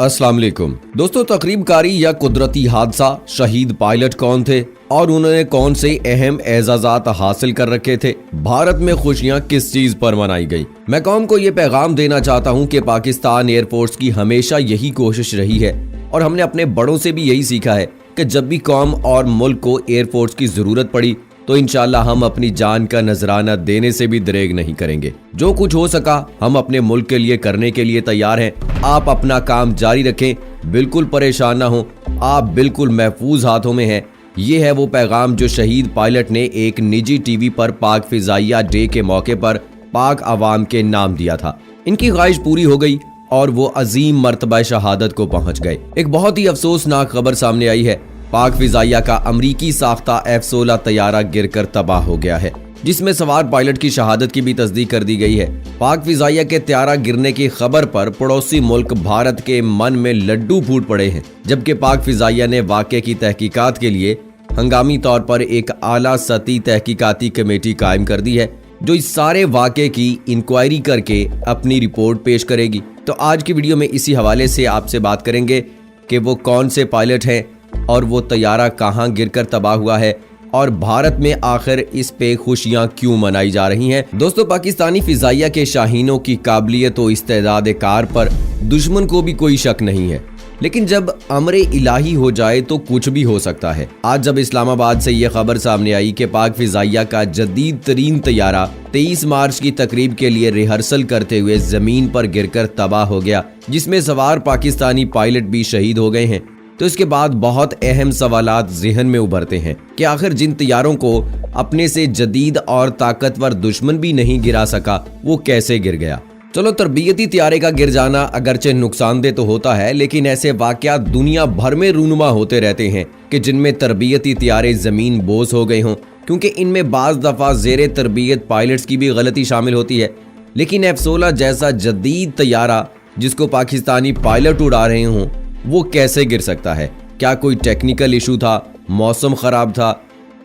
अस्सलाम वालेकुम दोस्तों, तकरीबकारी या कुदरती हादसा, शहीद पायलट कौन थे और उन्होंने कौन से अहम एजाजात हासिल कर रखे थे, भारत में खुशियां किस चीज पर मनाई गई। मैं कौम को ये पैगाम देना चाहता हूं कि पाकिस्तान एयरफोर्स की हमेशा यही कोशिश रही है और हमने अपने बड़ों से भी यही सीखा है कि जब भी कौम और मुल्क को एयरफोर्स की जरूरत पड़ी तो इंशाल्लाह हम अपनी जान का नजराना देने से भी दरेग नहीं करेंगे। जो कुछ हो सका हम अपने मुल्क के लिए करने के लिए तैयार हैं। आप अपना काम जारी रखें, बिल्कुल परेशान ना हो, आप बिल्कुल महफूज हाथों में हैं। ये है वो पैगाम जो शहीद पायलट ने एक निजी टीवी पर पाक फिजाइया डे के मौके पर पाक अवाम के नाम दिया था। इनकी ख्वाहिश पूरी हो गई और वो अजीम मर्तबा शहादत को पहुंच गए। एक बहुत ही अफसोसनाक खबर सामने आई है। पाक फिजाइया का अमरीकी साख्ता F-16 तैयारा गिरकर तबाह हो गया है, जिसमें सवार पायलट की शहादत की भी तस्दीक कर दी गई है। पाक फिजाइया के तैयारा गिरने की खबर पर पड़ोसी मुल्क भारत के मन में लड्डू फूट पड़े हैं, जबकि पाक फिजाइया ने वाक़े की तहकीकात के लिए हंगामी तौर पर एक आला सतही तहकीकाती कमेटी कायम कर दी है, जो इस सारे वाक़े की इंक्वायरी करके अपनी रिपोर्ट पेश करेगी। तो आज की वीडियो में इसी हवाले से आपसे बात करेंगे कि वो कौन से पायलट हैं और वो तैयारा कहां गिरकर तबाह हुआ है और भारत में आखिर इस पे खुशियां क्यों मनाई जा रही हैं। दोस्तों, पाकिस्तानी फिजाइया के शाहीनों की काबिलियत और इस्तेदाद कार पर दुश्मन को भी कोई शक नहीं है, लेकिन जब अमरे इलाही हो जाए तो कुछ भी हो सकता है। आज जब इस्लामाबाद से यह खबर सामने आई कि पाक फिजाइया का जदीद तरीन तैयारा 23 मार्च की तकरीब के लिए रिहर्सल करते हुए जमीन पर गिरकर तबाह हो गया, जिसमें सवार पाकिस्तानी पायलट भी शहीद हो गए हैं, तो इसके बाद बहुत अहम सवालात ज़हन में उभरते हैं कि आखिर जिन तैयारों को अपने से जदीद और ताकतवर दुश्मन भी नहीं गिरा सका, वो कैसे गिर गया। चलो, तरबियती तैयारे का गिर जाना अगरचे नुकसानदेह तो होता है, लेकिन ऐसे वाक़यात दुनिया भर में रूनुमा होते रहते हैं कि जिनमें तरबियती तैयारे ज़मीन बोझ हो गए हों, क्योंकि इनमें बाज़ दफ़ा ज़ेरे तरबियत पायलट्स की भी गलती शामिल होती है। लेकिन F-16 जैसा जदीद तैयारा जिसको पाकिस्तानी पायलट उड़ा रहे हों, वो कैसे गिर सकता है? क्या कोई टेक्निकल इशू था, मौसम ख़राब था,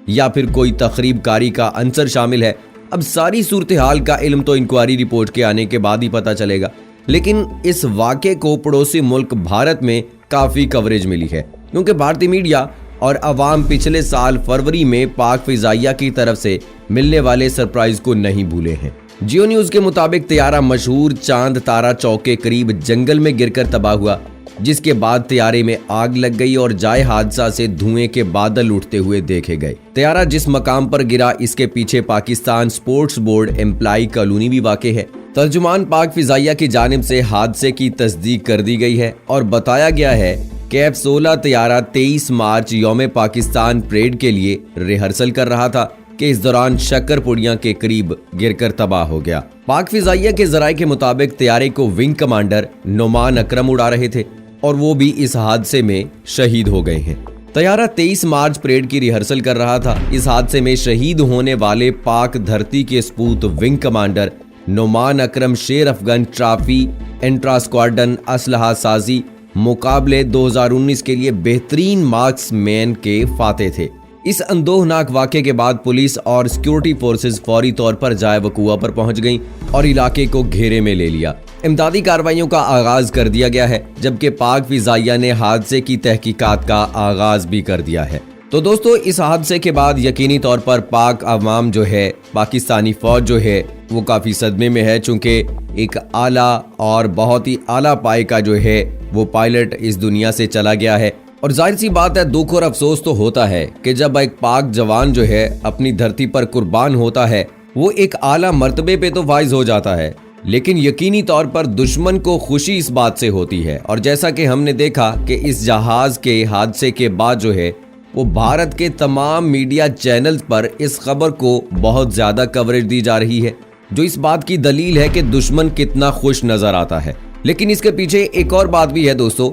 या फिर कोई तखरीब कारी का अंसर शामिल है? अब सारी सूरत हाल का इल्म तो इंक्वायरी रिपोर्ट के आने के बाद ही पता चलेगा, लेकिन इस वाक़े को पड़ोसी मुल्क भारत में काफ़ी कवरेज मिली है, क्योंकि भारतीय मीडिया और अवाम पिछले साल फरवरी में पाक फिजाइया की तरफ से मिलने वाले सरप्राइज को नहीं भूले हैं। जियो न्यूज़ के मुताबिक तैयारा मशहूर चांद तारा चौक के करीब जंगल में गिरकर तबाह हुआ, जिसके बाद तैयारे में आग लग गई और जाए हादसा से धुएं के बादल उठते हुए देखे गए। तैयारा जिस मकाम पर गिरा, इसके पीछे Pakistan sports board employee colony भी वाक़ है। तर्जुमान पाक फिजाइया की जानिब से हादसे की तस्दीक कर दी गई है और बताया गया है कि F-16 तैयारा 23 मार्च यौम पाकिस्तान परेड के लिए रिहर्सल कर रहा था कि इस दौरान शक्करपुड़िया के करीब गिरकर तबाह हो गया। पाक फिजाइया के जराये के मुताबिक तैयारे को विंग कमांडर नोमान अकरम उड़ा रहे थे और वो भी इस हादसे में शहीद हो गए हैं। तैयारा 23 मार्च परेड की रिहर्सल कर रहा था। इस हादसे में शहीद होने वाले पाक धरती के सपूत विंग कमांडर नोमान अकरम शेर अफगन ट्रॉफी इंट्रा स्क्वाड्रन असलहा साजी मुकाबले 2019 के लिए बेहतरीन मार्क्समैन के फाते थे। इस अंदोहनाक वाक़े के बाद पुलिस और सिक्योरिटी फोर्सेस फौरी तौर पर जाए वकूआ पर पहुंच गईं और इलाके को घेरे में ले लिया। इमदादी कार्रवाइयों का आगाज कर दिया गया है, जबकि पाक फिजाइया ने हादसे की तहकीकात का आगाज भी कर दिया है। तो दोस्तों, इस हादसे के बाद यकीनी तौर पर पाक अवाम जो है, पाकिस्तानी फौज जो है, वो काफ़ी सदमे में है, चूँकि एक आला और बहुत ही आला पाए का जो है वो पायलट इस दुनिया से चला गया है। और जाहिर सी बात है, दुख और अफसोस तो होता है कि जब एक पाक जवान जो है अपनी धरती पर कुर्बान होता है, वो एक आला मर्तबे पे तो फाइज हो जाता है, लेकिन यकीनी तौर पर दुश्मन को खुशी इस बात से होती है। और जैसा कि हमने देखा कि इस जहाज के हादसे के बाद जो है वो भारत के तमाम मीडिया चैनल्स पर इस खबर को बहुत ज़्यादा कवरेज दी जा रही है, जो इस बात की दलील है कि दुश्मन कितना खुश नज़र आता है। लेकिन इसके पीछे एक और बात भी है दोस्तों,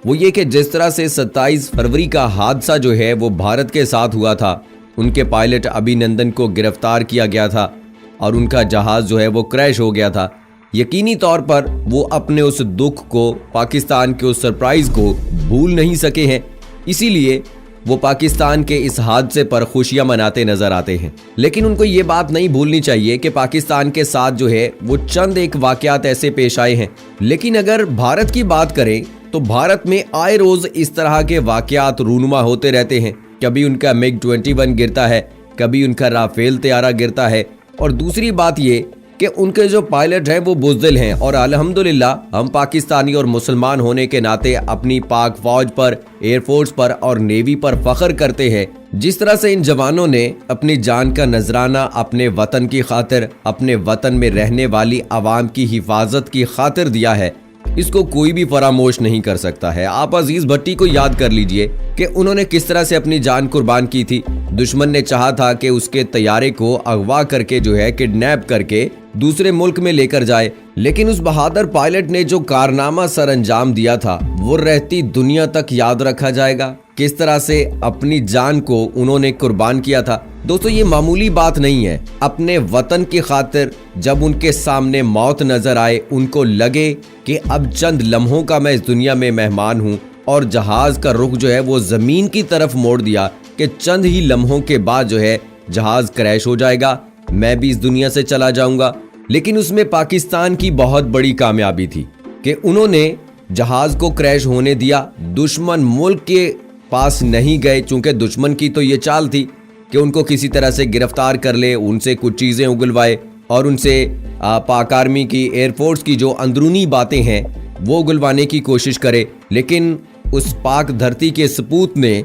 वो ये कि जिस तरह से 27 फरवरी का हादसा जो है वो भारत के साथ हुआ था, उनके पायलट अभिनंदन को गिरफ्तार किया गया था और उनका जहाज जो है वो क्रैश हो गया था। यकीनी तौर पर वो अपने उस दुख को, पाकिस्तान के उस सरप्राइज को भूल नहीं सके हैं, इसीलिए वो पाकिस्तान के इस हादसे पर खुशियां मनाते नजर आते हैं। लेकिन उनको ये बात नहीं भूलनी चाहिए कि पाकिस्तान के साथ जो है वो चंद एक वाकयात ऐसे पेश आए हैं। लेकिन अगर भारत की बात करें तो भारत में आए रोज इस तरह के वाकयात रूनुमा होते रहते हैं। कभी उनका MiG-21 गिरता है, कभी उनका राफेल तैयारा गिरता है, और दूसरी बात ये कि उनके जो पायलट हैं वो बुज़दिल हैं। और अल्हम्दुलिल्लाह हम पाकिस्तानी और मुसलमान होने के नाते अपनी पाक फौज पर, एयरफोर्स पर और नेवी पर फख्र करते हैं। जिस तरह से इन जवानों ने अपनी जान का नजराना अपने वतन की खातिर, अपने वतन में रहने वाली आवाम की हिफाजत की खातिर दिया है, इसको कोई भी फरामोश नहीं कर सकता है। आप अजीज भट्टी को याद कर लीजिए कि उन्होंने किस तरह से अपनी जान कुर्बान की थी। दुश्मन ने चाहा था कि उसके तैयारे को अगवा करके किडनैप करके दूसरे मुल्क में लेकर जाए, लेकिन उस बहादुर पायलट ने जो कारनामा सर अंजाम दिया था वो रहती दुनिया तक याद रखा जाएगा। किस तरह से अपनी जान को उन्होंने कुर्बान किया था। दोस्तों, ये मामूली बात नहीं है। अपने वतन की खातिर जब उनके सामने मौत नजर आए, उनको लगे कि अब चंद लम्हों का मैं इस दुनिया में मेहमान हूँ, और जहाज का रुख वो जमीन की तरफ मोड़ दिया कि चंद ही लम्हों के बाद जहाज क्रैश हो जाएगा, मैं भी इस दुनिया से चला जाऊंगा। लेकिन उसमें पाकिस्तान की बहुत बड़ी कामयाबी थी कि उन्होंने जहाज को क्रैश होने दिया, दुश्मन मुल्क के पास नहीं गए, चूंकि दुश्मन की तो ये चाल थी कि उनको किसी तरह से गिरफ्तार कर ले, उनसे कुछ चीज़ें उगलवाए और उनसे पाक आर्मी की, एयरफोर्स की जो अंदरूनी बातें हैं वो उगलवाने की कोशिश करे। लेकिन उस पाक धरती के सपूत ने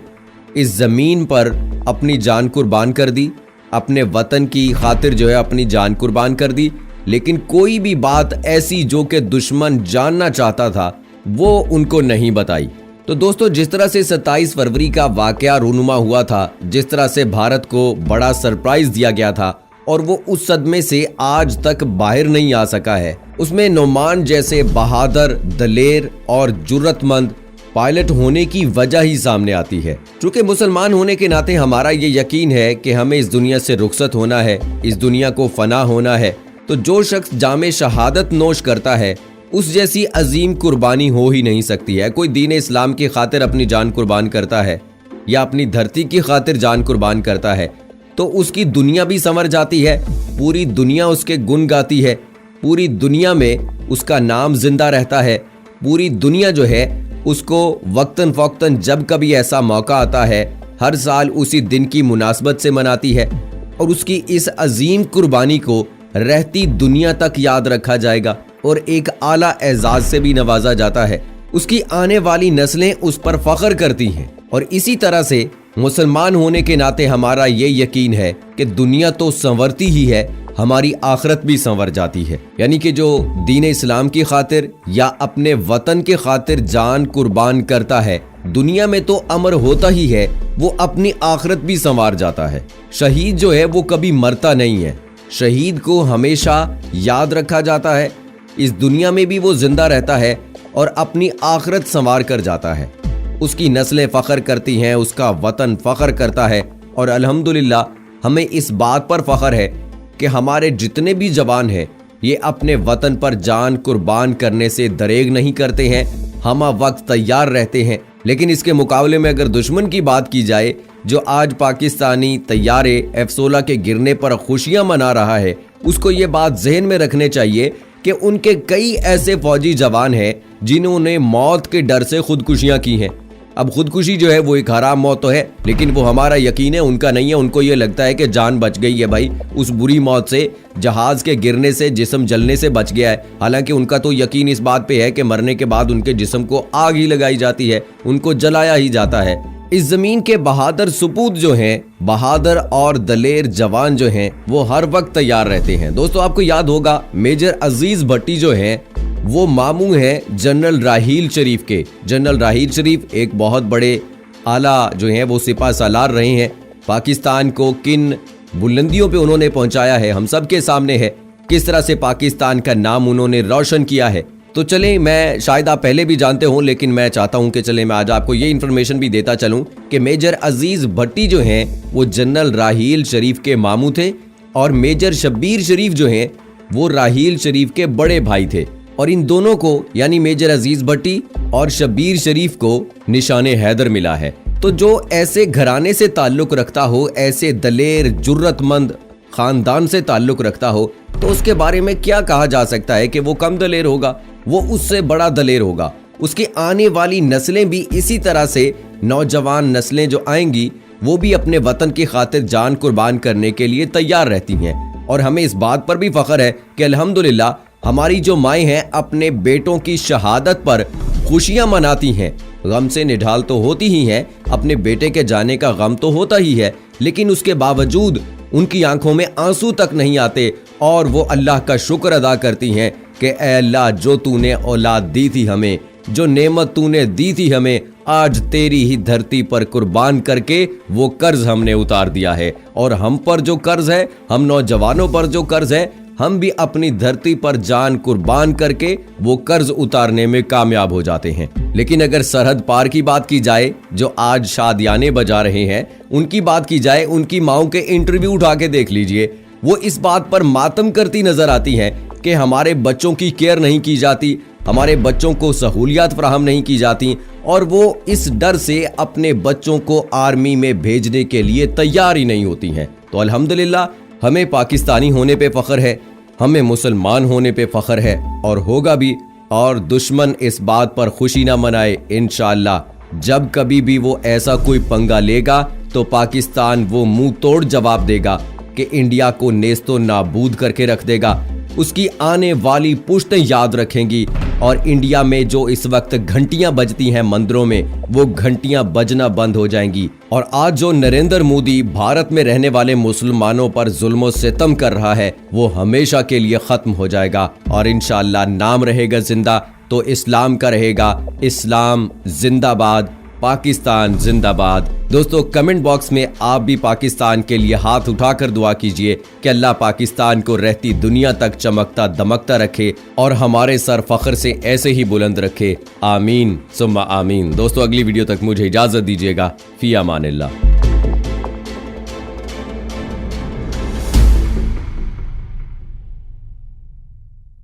इस ज़मीन पर अपनी जान कुर्बान कर दी, अपने वतन की खातिर अपनी जान कुर्बान कर दी। लेकिन कोई भी बात ऐसी जो कि दुश्मन जानना चाहता था वो उनको नहीं बताई। तो दोस्तों, जिस तरह से 27 फरवरी का वाकया रूनुमा हुआ था, जिस तरह से भारत को बड़ा सरप्राइज दिया गया था और वो उस सदमे से आज तक बाहर नहीं आ सका है, उसमें नोमान जैसे बहादुर, दलेर और जुर्रतमंद पायलट होने की वजह ही सामने आती है। चूंकि मुसलमान होने के नाते हमारा ये यकीन है कि हमें इस दुनिया से रुखसत होना है, इस दुनिया को फना होना है। तो जो शख्स जामे शहादत नोश करता है, उस जैसी अजीम कुर्बानी हो ही नहीं सकती है। कोई दीन इस्लाम की खातिर अपनी जान कुर्बान करता है या अपनी धरती की खातिर जान कुर्बान करता है तो उसकी दुनिया भी संवर जाती है, पूरी दुनिया उसके गुण गाती है, पूरी दुनिया में उसका नाम जिंदा रहता है, पूरी दुनिया उसको वक्तन फ़ौक्तन जब कभी ऐसा मौका आता है हर साल उसी दिन की मुनासबत से मनाती है, और उसकी इस अजीम कुर्बानी को रहती दुनिया तक याद रखा जाएगा और एक आला एजाज से भी नवाजा जाता है। उसकी आने वाली नस्लें उस पर फख्र करती हैं। और इसी तरह से मुसलमान होने के नाते हमारा ये यकीन है कि दुनिया तो संवरती ही है, हमारी आखिरत भी संवर जाती है। यानी कि जो दीन इस्लाम की खातिर या अपने वतन के खातिर जान कुर्बान करता है, दुनिया में तो अमर होता ही है, वो अपनी आखिरत भी संवार जाता है। शहीद वो कभी मरता नहीं है, शहीद को हमेशा याद रखा जाता है, इस दुनिया में भी वो जिंदा रहता है और अपनी आखिरत संवार कर जाता है। उसकी नस्लें फख्र करती हैं, उसका वतन फख्र करता है। और अल्हम्दुलिल्लाह हमें इस बात पर फख्र है कि हमारे जितने भी जवान हैं ये अपने वतन पर जान कुर्बान करने से दरेग नहीं करते हैं, हम वक्त तैयार रहते हैं। लेकिन इसके मुकाबले में अगर दुश्मन की बात की जाए, जो आज पाकिस्तानी तैयारे F-16 के गिरने पर खुशियां मना रहा है, उसको ये बात जहन में रखने चाहिए कि उनके कई ऐसे फौजी जवान हैं जिन्होंने मौत के डर से खुदकुशियां की हैं। अब खुदकुशी वो एक हराम मौत तो है, लेकिन वो हमारा यकीन है, उनका नहीं है। उनको ये लगता है कि जान बच गई है भाई, उस बुरी मौत से, जहाज के गिरने से, जिस्म जलने से बच गया है। हालांकि उनका तो यकीन इस बात पे है कि मरने के बाद उनके जिस्म को आग ही लगाई जाती है, उनको जलाया ही जाता है। इस जमीन के बहादुर सुपूत बहादुर और दलेर जवान वो हर वक्त तैयार रहते हैं। दोस्तों, आपको याद होगा मेजर अजीज भट्टी वो मामू हैं जनरल राहील शरीफ के। जनरल राहील शरीफ एक बहुत बड़े आला वो सिपा सालार रहे हैं। पाकिस्तान को किन बुलंदियों पे उन्होंने पहुंचाया है हम सब के सामने है, किस तरह से पाकिस्तान का नाम उन्होंने रोशन किया है। तो चलें, मैं शायद आप पहले भी जानते हों, लेकिन मैं चाहता हूं कि चलें मैं आज आपको ये इन्फॉर्मेशन भी देता चलूं कि मेजर अजीज भट्टी वो जनरल राहील शरीफ के मामू थे और मेजर शब्बीर शरीफ वो राहील शरीफ के बड़े भाई थे। और इन दोनों को यानी मेजर अजीज भट्टी और शब्बीर शरीफ को निशाने हैदर मिला है। तो जो ऐसे घराने से ताल्लुक रखता हो, ऐसे दलेर जुर्रतमंद खानदान से ताल्लुक रखता हो, तो उसके बारे में क्या कहा जा सकता है कि वो कम दलेर होगा, वो उससे बड़ा दलेर होगा। उसके आने वाली नस्लें भी इसी तरह से, नौजवान नस्लें जो आएंगी वो भी अपने वतन की खातिर जान कुर्बान करने के लिए तैयार रहती हैं। और हमें इस बात पर भी फख्र है कि अल्हम्दुलिल्लाह हमारी जो माएँ हैं अपने बेटों की शहादत पर खुशियां मनाती हैं। गम से निढाल तो होती ही हैं, अपने बेटे के जाने का गम तो होता ही है, लेकिन उसके बावजूद उनकी आंखों में आंसू तक नहीं आते और वो अल्लाह का शुक्र अदा करती हैं कि ऐ अल्लाह, जो तूने औलाद दी थी हमें, जो नेमत तूने दी थी हमें, आज तेरी ही धरती पर कुर्बान करके वो कर्ज हमने उतार दिया है। और हम पर जो कर्ज है, हम नौजवानों पर जो कर्ज है, हम भी अपनी धरती पर जान कुर्बान करके वो कर्ज उतारने में कामयाब हो जाते हैं। लेकिन अगर सरहद पार की बात की जाए, जो आज शादियाने बजा रहे हैं, उनकी बात की जाए, उनकी माओं के इंटरव्यू उठा के देख लीजिए, वो इस बात पर मातम करती नजर आती हैं कि हमारे बच्चों की केयर नहीं की जाती, हमारे बच्चों को सहूलियात फराहम नहीं की जाती, और वो इस डर से अपने बच्चों को आर्मी में भेजने के लिए तैयार ही नहीं होती हैं। तो अल्हम्दुलिल्लाह हमें पाकिस्तानी होने पे फख्र है, हमें मुसलमान होने पे फख्र है और होगा भी। और दुश्मन इस बात पर खुशी ना मनाए, इंशाअल्लाह जब कभी भी वो ऐसा कोई पंगा लेगा तो पाकिस्तान वो मुंह तोड़ जवाब देगा कि इंडिया को नेस्तो नाबूद करके रख देगा। उसकी आने वाली पुश्तें याद रखेंगी और इंडिया में जो इस वक्त घंटियां बजती हैं मंदिरों में, वो घंटियां बजना बंद हो जाएंगी। और आज जो नरेंद्र मोदी भारत में रहने वाले मुसलमानों पर जुल्म सितम कर रहा है, वो हमेशा के लिए खत्म हो जाएगा और इंशाअल्लाह नाम रहेगा जिंदा तो इस्लाम का रहेगा। इस्लाम जिंदाबाद, पाकिस्तान जिंदाबाद। दोस्तों कमेंट बॉक्स में आप भी पाकिस्तान के लिए हाथ उठाकर दुआ कीजिए कि अल्लाह पाकिस्तान को रहती दुनिया तक चमकता दमकता रखे और हमारे सर फख्र से ऐसे ही बुलंद रखे। आमीन सुम्मा आमीन। दोस्तों अगली वीडियो तक मुझे इजाजत दीजिएगा। फी अमानिल्लाह।